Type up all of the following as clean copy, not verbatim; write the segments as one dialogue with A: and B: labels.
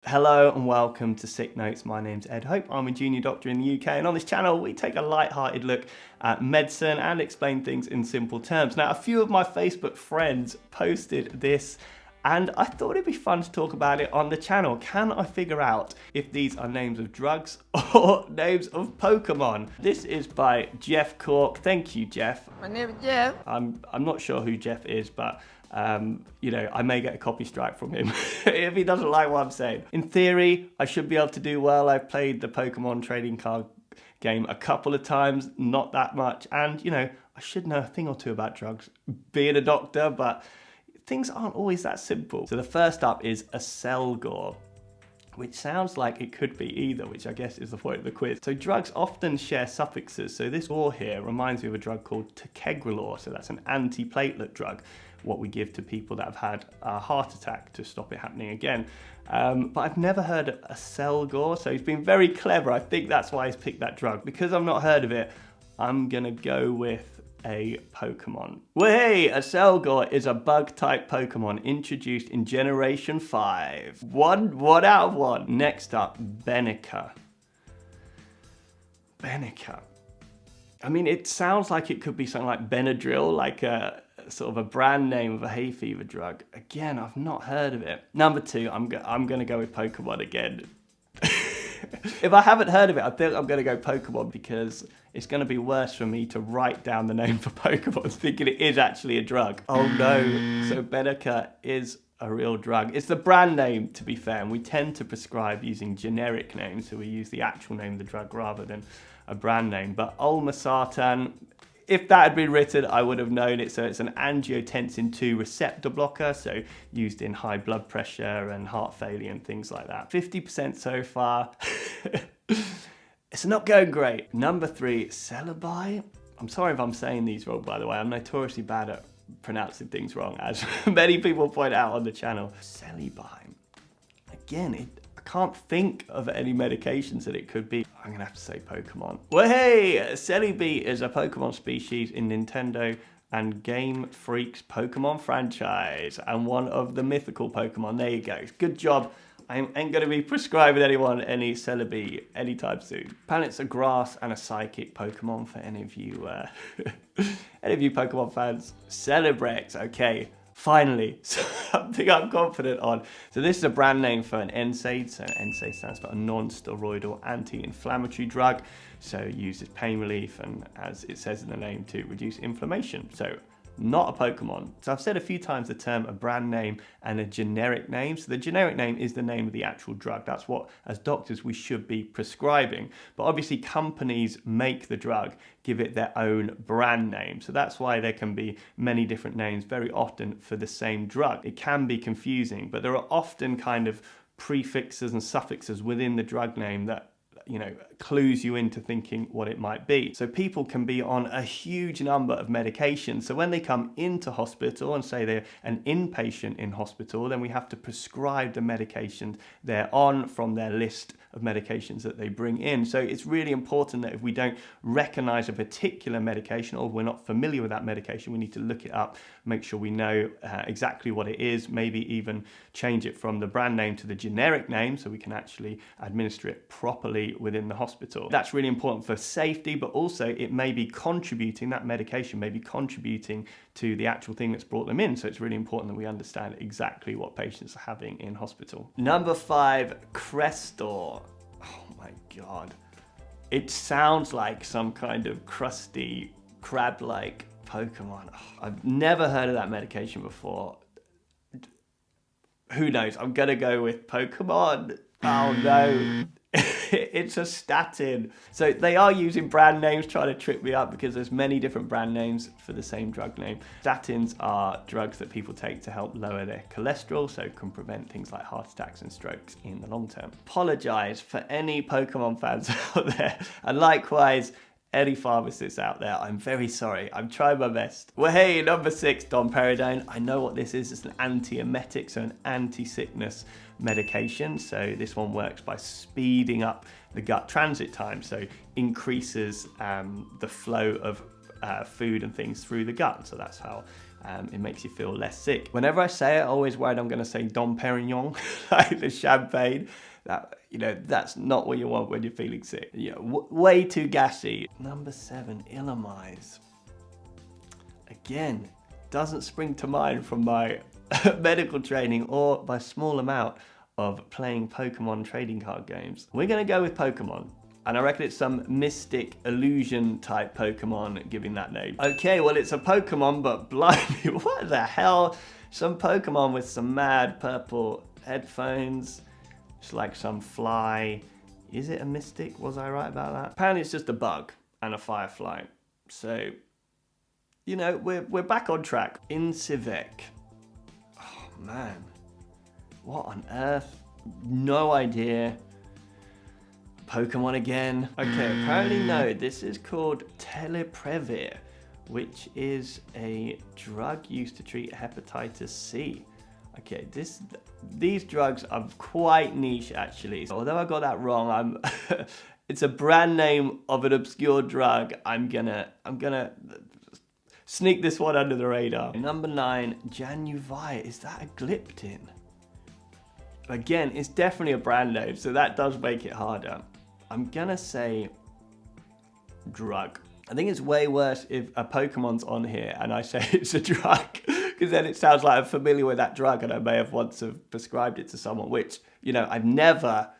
A: Hello and welcome to Sick Notes. My name's Ed Hope. I'm a junior doctor in the UK, and on this channel we take a light-hearted look at medicine and explain things in simple terms. Now, a few of my Facebook friends posted this and I thought it'd be fun to talk about it on the channel. Can I figure out if these are names of drugs or names of Pokemon? This is by Jeff Cork. Thank you, Jeff.
B: My name is Jeff.
A: I'm not sure who Jeff is, but you know, I may get a copy strike from him if he doesn't like what I'm saying. In theory, I should be able to do well. I've played the Pokemon trading card game a couple of times, not that much. And, you know, I should know a thing or two about drugs, being a doctor, but things aren't always that simple. So the first up is Accelgor, which sounds like it could be either, which I guess is the point of the quiz. So drugs often share suffixes. So this "or" here reminds me of a drug called ticagrelor. So that's an antiplatelet drug, what we give to people that have had a heart attack to stop it happening again. But I've never heard of Accelgor, so he's been very clever. I think that's why he's picked that drug. Because I've not heard of it, I'm gonna go with a Pokemon. Well, hey, Accelgor is a bug-type Pokemon introduced in Generation 5. One out of one. Next up, Benicar. Benicar. I mean, it sounds like it could be something like Benadryl, like a sort of a brand name of a hay fever drug. Again, I've not heard of it. Number 2, I'm gonna go with Pokemon again. If I haven't heard of it, I think I'm going to go Pokemon because it's going to be worse for me to write down the name for Pokemon thinking it is actually a drug. Oh no, so Benicar is a real drug. It's the brand name, to be fair, and we tend to prescribe using generic names, so we use the actual name of the drug rather than a brand name. But olmesartan, if that had been written, I would have known it. So it's an angiotensin II receptor blocker, so used in high blood pressure and heart failure and things like that. 50% so far. It's not going great. Number 3, Celebi. I'm sorry if I'm saying these wrong, by the way. I'm notoriously bad at pronouncing things wrong, as many people point out on the channel. Celebi. Again, I can't think of any medications that it could be. I'm gonna have to say Pokemon. Well, hey, Celebi is a Pokemon species in Nintendo and Game Freak's Pokemon franchise, and one of the mythical Pokemon. There you go. Good job. I ain't gonna be prescribing anyone any Celebi anytime soon. Apparently it's a grass and a psychic Pokemon for any of you Pokemon fans. Celebrex, okay. Finally, something I'm confident on. So this is a brand name for an NSAID. So NSAID stands for a non-steroidal anti-inflammatory drug. So it uses pain relief and, as it says in the name, to reduce inflammation. So not a Pokemon. So I've said a few times the term a brand name and a generic name. So the generic name is the name of the actual drug. That's what, as doctors, we should be prescribing. But obviously companies make the drug, give it their own brand name. So that's why there can be many different names very often for the same drug. It can be confusing, but there are often kind of prefixes and suffixes within the drug name that, you know, clues you into thinking what it might be. So people can be on a huge number of medications. So when they come into hospital and say they're an inpatient in hospital, then we have to prescribe the medications they're on from their list of medications that they bring in. So it's really important that if we don't recognize a particular medication or we're not familiar with that medication, we need to look it up, make sure we know exactly what it is, maybe even change it from the brand name to the generic name so we can actually administer it properly within the hospital. That's really important for safety, but also it may be contributing, that medication may be contributing to the actual thing that's brought them in. So it's really important that we understand exactly what patients are having in hospital. Number 5, Crestor. Oh my God. It sounds like some kind of crusty, crab-like Pokemon. Oh, I've never heard of that medication before. Who knows? I'm gonna go with Pokemon. Oh no. It's a statin. So they are using brand names trying to trick me up because there's many different brand names for the same drug name. Statins are drugs that people take to help lower their cholesterol, so can prevent things like heart attacks and strokes in the long term. Apologize for any Pokemon fans out there, and likewise any pharmacists out there, I'm very sorry. I'm trying my best. Well, hey, number 6, Domperidone. I know what this is. It's an antiemetic, so an anti-sickness medication. So this one works by speeding up the gut transit time, so increases the flow of food and things through the gut. So that's how it makes you feel less sick. Whenever I say it, I always worried I'm going to say Domperidone, like the champagne. That, that's not what you want when you're feeling sick. Way too gassy. Number 7, Illumise. Again, doesn't spring to mind from my medical training or my small amount of playing Pokemon trading card games. We're going to go with Pokemon. And I reckon it's some mystic illusion type Pokemon giving that name. Okay, well, it's a Pokemon, but blimey, what the hell? Some Pokemon with some mad purple headphones. It's like some fly. Is it a mystic? Was I right about that? Apparently it's just a bug and a firefly. So, we're back on track. Incivek. Oh, man. What on earth? No idea. Pokemon again. Okay, apparently no. This is called Celebrevir, which is a drug used to treat hepatitis C. Okay, these drugs are quite niche actually. Although I got that wrong, it's a brand name of an obscure drug. I'm gonna sneak this one under the radar. Number 9, Januvia. Is that a Gliptin? Again, it's definitely a brand name, so that does make it harder. I'm gonna say drug. I think it's way worse if a Pokemon's on here and I say it's a drug, because then it sounds like I'm familiar with that drug and I may have once have prescribed it to someone, which, I've never,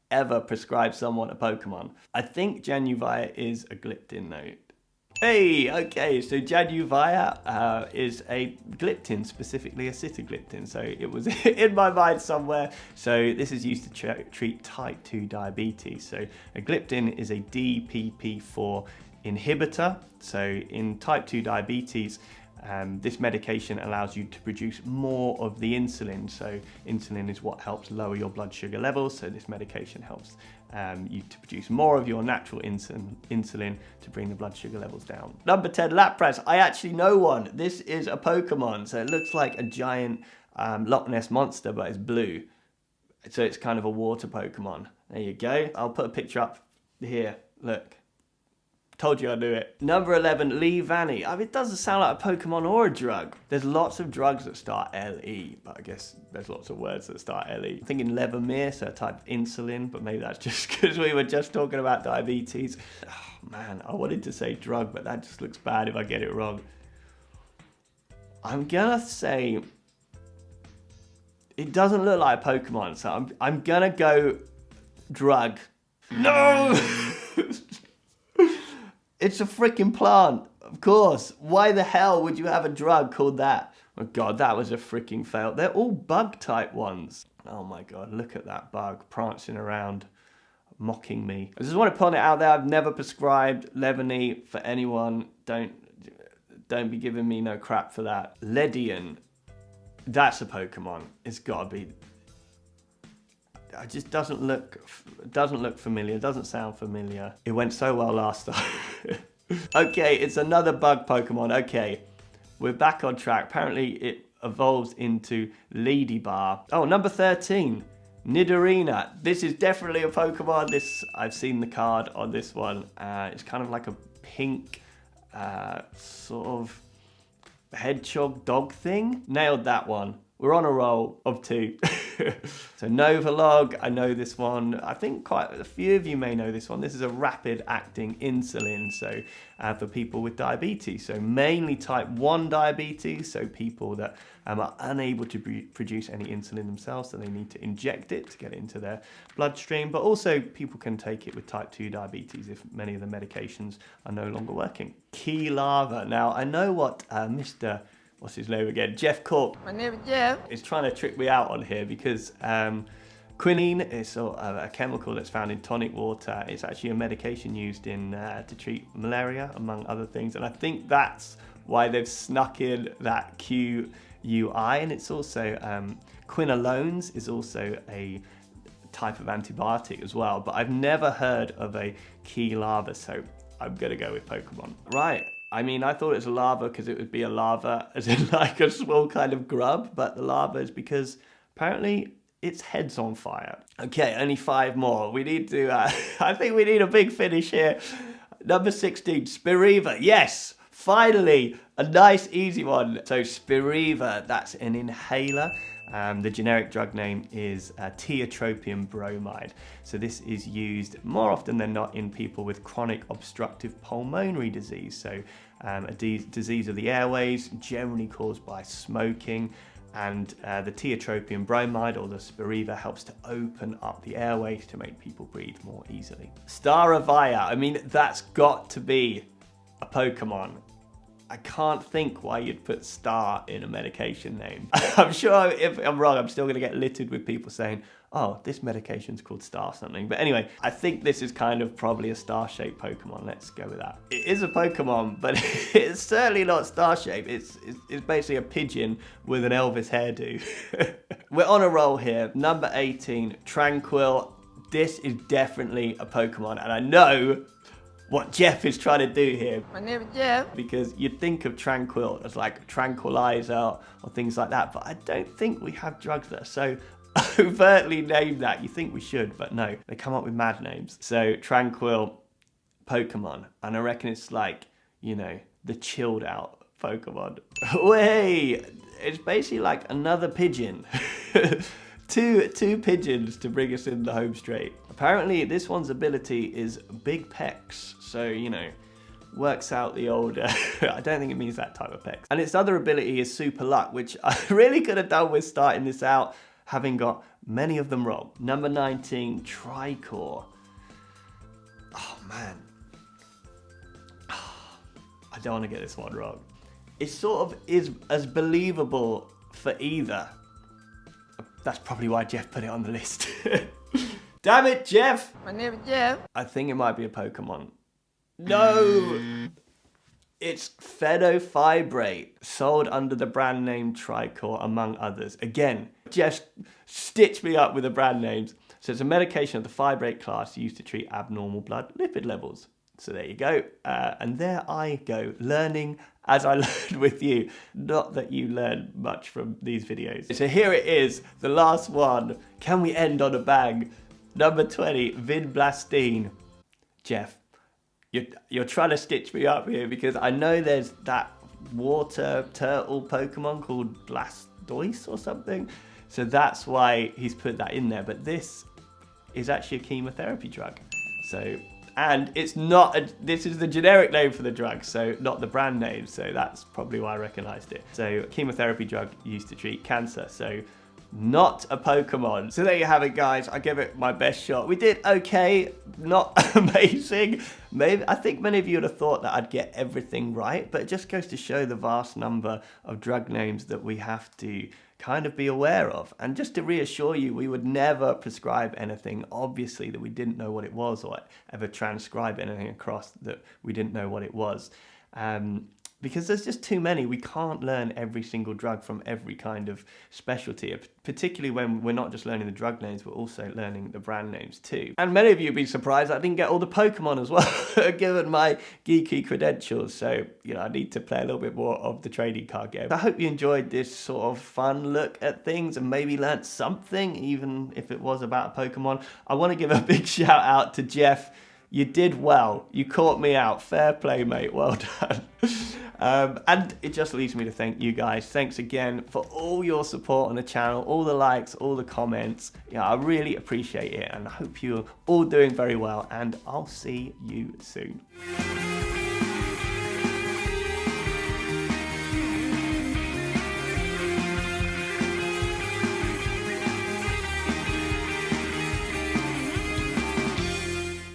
A: ever prescribed someone a Pokemon. I think Januvia is a Gliptin though. Hey, okay, so Januvia is a Gliptin, specifically a Sitagliptin, so it was in my mind somewhere. So this is used to treat type 2 diabetes. So a Gliptin is a DPP4 inhibitor. So in type 2 diabetes, this medication allows you to produce more of the insulin. So insulin is what helps lower your blood sugar levels. So this medication helps you to produce more of your natural insulin to bring the blood sugar levels down. Number 10, Lapras. I actually know one. This is a Pokemon. So it looks like a giant Loch Ness monster, but it's blue. So it's kind of a water Pokemon. There you go. I'll put a picture up here. Look. Told you I knew it. Number 11, Leavanny. It doesn't sound like a Pokemon or a drug. There's lots of drugs that start L-E, but I guess there's lots of words that start L-E. I'm thinking Levemir, so a type of insulin, but maybe that's just because we were just talking about diabetes. Oh, man, I wanted to say drug, but that just looks bad if I get it wrong. I'm gonna say it doesn't look like a Pokemon, so I'm gonna go drug. No! It's a freaking plant, of course. Why the hell would you have a drug called that? Oh God, that was a freaking fail. They're all bug type ones. Oh my God, look at that bug prancing around, mocking me. I just want to put it out there, I've never prescribed Leavanny for anyone. Don't be giving me no crap for that. Ledian, that's a Pokemon. It's gotta be. It just doesn't look familiar, doesn't sound familiar. It went so well last time. Okay, it's another bug Pokemon. Okay, we're back on track. Apparently it evolves into Ladybug. Oh, number 13, Nidorina. This is definitely a Pokemon. I've seen the card on this one. It's kind of like a pink sort of hedgehog dog thing. Nailed that one. We're on a roll of 2. So Novolog, I know this one. I think quite a few of you may know this one. This is a rapid acting insulin, so for people with diabetes. So mainly type 1 diabetes, so people that are unable to produce any insulin themselves, so they need to inject it to get it into their bloodstream. But also people can take it with type 2 diabetes if many of the medications are no longer working. Quilava. Now, I know what what's his name again? Jeff Cork. My name is Jeff. Is trying to trick me out on here because quinine is a chemical that's found in tonic water. It's actually a medication used to treat malaria, among other things. And I think that's why they've snuck in that QUI. And it's also, quinolones is also a type of antibiotic as well. But I've never heard of a Quilava, so I'm going to go with Pokemon. Right. I mean, I thought it was a lava because it would be a lava, as in like a small kind of grub, but the lava is because apparently its head's on fire. Okay, only 5 more. We need to, I think we need a big finish here. Number 16, Spiriva. Yes, Finally, a nice easy one. So Spiriva, that's an inhaler. The generic drug name is tiotropium bromide. So this is used more often than not in people with chronic obstructive pulmonary disease. So a disease of the airways, generally caused by smoking. And the tiotropium bromide, or the Spiriva, helps to open up the airways to make people breathe more easily. Staravia, I mean, that's got to be a Pokemon. I can't think why you'd put Star in a medication name. I'm sure if I'm wrong, I'm still going to get littered with people saying, oh, this medication's called Star something. But anyway, I think this is kind of probably a star-shaped Pokemon. Let's go with that. It is a Pokemon, but it's certainly not star-shaped. It's basically a pigeon with an Elvis hairdo. We're on a roll here. Number 18, Tranquill. This is definitely a Pokemon, and I know what Jeff is trying to do here.
B: My name is Jeff.
A: Because you'd think of Tranquill as like a tranquilizer or things like that, but I don't think we have drugs that are so overtly named that. You think we should, but no. They come up with mad names. So Tranquill Pokemon, and I reckon it's like, you know, the chilled out Pokemon. Way! It's basically like another pigeon. Two pigeons to bring us in the home straight. Apparently this one's ability is big pecs, so you know, works out the old I don't think it means that type of pecs. And its other ability is super luck, which I really could have done with starting this out having got many of them wrong. Number 19, Tricor. Oh man, I don't want to get this one wrong. It sort of is as believable for either. That's probably why Jeff put it on the list. Damn it, Jeff!
B: My name is Jeff.
A: I think it might be a Pokemon. No! It's Fenofibrate, sold under the brand name Tricor, among others. Again, Jeff stitched me up with the brand names. So it's a medication of the fibrate class used to treat abnormal blood lipid levels. So there you go. And there I go, learning as I learned with you. Not that you learn much from these videos. So here it is, the last one. Can we end on a bang? Number 20, Vinblastine. Jeff, you're trying to stitch me up here because I know there's that water turtle Pokemon called Blastoise or something. So that's why he's put that in there. But this is actually a chemotherapy drug. So, and it's not, this is the generic name for the drug, so not the brand name. So that's probably why I recognized it. So chemotherapy drug used to treat cancer. So not a Pokemon. So there you have it, guys. I gave it my best shot. We did okay, not amazing. Maybe I think many of you would have thought that I'd get everything right, but it just goes to show the vast number of drug names that we have to kind of be aware of. And just to reassure you, we would never prescribe anything, obviously, that we didn't know what it was, or ever transcribe anything across that we didn't know what it was. Because there's just too many. We can't learn every single drug from every kind of specialty, particularly when we're not just learning the drug names, we're also learning the brand names too. And many of you would be surprised I didn't get all the Pokemon as well, given my geeky credentials. So, you know, I need to play a little bit more of the trading card game. I hope you enjoyed this sort of fun look at things and maybe learnt something, even if it was about a Pokemon. I want to give a big shout out to Jeff. You did well. You caught me out. Fair play, mate. Well done. And it just leaves me to thank you guys. Thanks again for all your support on the channel, all the likes, all the comments. Yeah, I really appreciate it, and I hope you're all doing very well, and I'll see you soon.